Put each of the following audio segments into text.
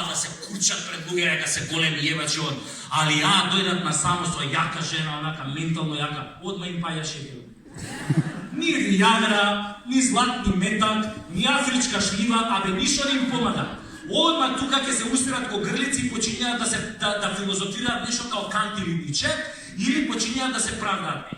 да се курчат пред луѓе, дека се големи јебачи од, али дојдат на само со јака жена, онака ментално јака, одма им паја шекел. Ни јагра, ни златни метак, ни афричка шлива, абе ништо не им помага. Одма тука ќе се усмират ко грлици и почињаат да филозофираат нешто као Кант или Ниче, или почињаат да се правдаат.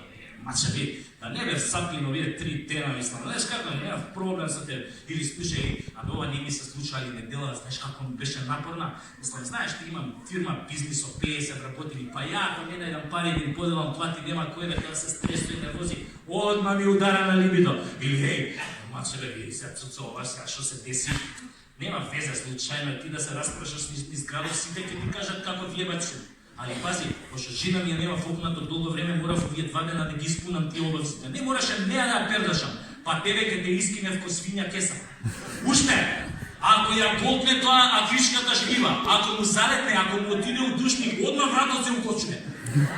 Мачеви, да не бе сапли овие 3 тема, мислам, знаеш како, немав проблем со тебе, или слушај, ова не ми се случува, или недела, знаеш како ми беше напорна, мислам, знаеш, ти имам фирма, бизнис од 50 работили, па ја, ако не најдам пари, да им поделам това, ти нема кој бе, тоа се стресува и нервози, одма ми удара на либидо, или, хеј, мачеве, се цуцо, ова сега, што се деси, нема везе случајно, ти да се распрашаш низ градов, сите ќе ти кажат како вјебачи. Али пази, пошто жена ми ја нема фокнато долго време, морав овие 2 дена да ги испунам тие обавзите. Не мораше неа да пердашам, па тебе ке те искинев ко свиња кеса. Уште, ако ја голтне тоа афричката шлива, ако му залетне, ако му отиде у душник, одма вратот се укочне.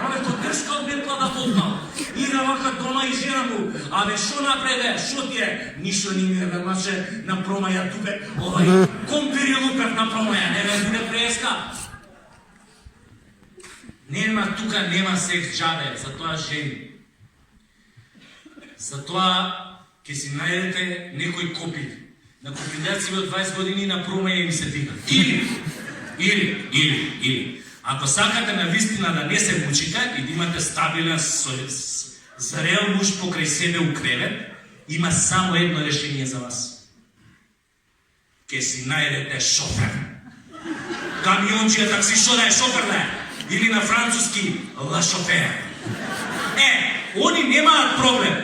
Абе, то тешко од метла да голтнал. Иде вака дома и жена му, абе, шо напреде, шо ти е? Ништо ни ми да маче на промаја тубе, компири лупев на промаја, не бе, биде преска. Нема тука, нема секс джабе, затоа жени. Затоа ќе си најдете некој копил. На копилјаци од 20 години на промаја им се дига. Или, ако сакате на вистина да не се мучите и да имате стабилен, зрел муж покрај себе у кревет, има само едно решение за вас. Ке си најдете шофер. Камиончија таксишо да е шофер да е. Или на француски ла шофер. Они немаат проблем.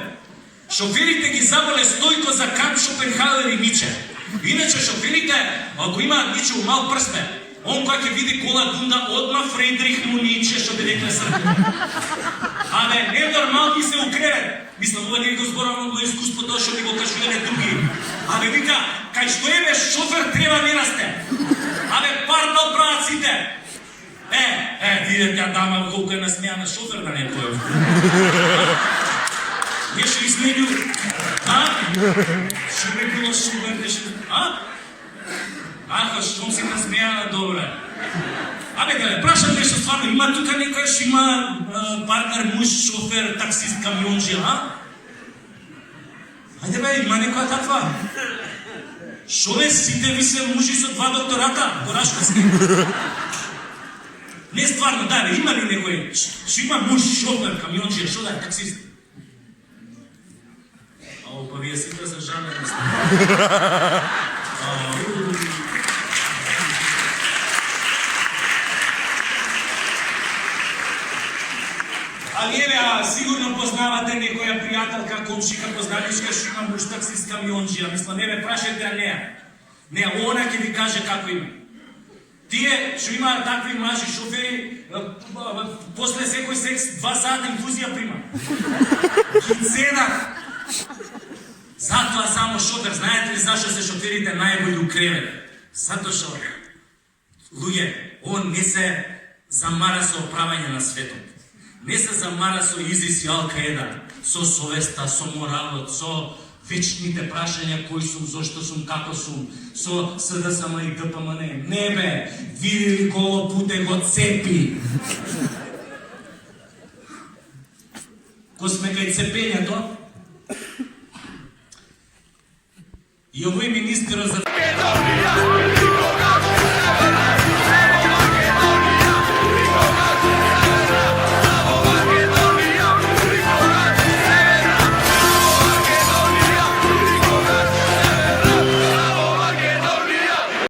Шоферите ги заболе Стојко за Кант, Шопенхауер и Ниче. Иначе шоферите, ако имаат Ниче у мал прсте, он кога ќе види кола дунда, одма Фредрих му Ниче, што би рекле Срби. Абе, ненормално се укреве. Мислам, ова не го зборам во искуство тоа што ми го кажувале други. Абе, вика, кај што е бе шофер треба не расте. Абе, пардал браците. Видете ја дама колку е насмејана шофер да не појав. Беше измеѓу, Шо ме било шофер, беше, што си насмејана, добре. Абе, да ме прашам нешто стварно, има тука некој што има партнер, муж, шофер, таксист, камионџија, Ајде бе, има некоја таква. Шо бе, сите ви се мужи со 2 доктората, Корашковски. Не стварно, да бе, има ли некој, што има муж, шофер, камионџија, што да е, таксист? Па вие сите се жанени сте. Али еве, сигурно познавате некоја пријателка, комшика, познаничка, што има муж, таксист, камионџија. Мислам, еве, прашајте ја неа. Неа, она ќе ви каже како има. Тие што имаат такви мажи шофери, после секој секс 2 сата инфузија прима. Седат. Затоа само шофер, знаете ли зашто се шоферите најболи у кревет? Затоа што, луѓе, он не се замара со оправање на светот. Не се замара со ИЗИС и Ал-Каеда, со совеста, со моралот, со вечните прашања кој сум, зошто сум, како сум, со СДСМ и ДПМН. Не бе, види ли голо путе го цепи. Ко сме кај цепењето, и овој министерот за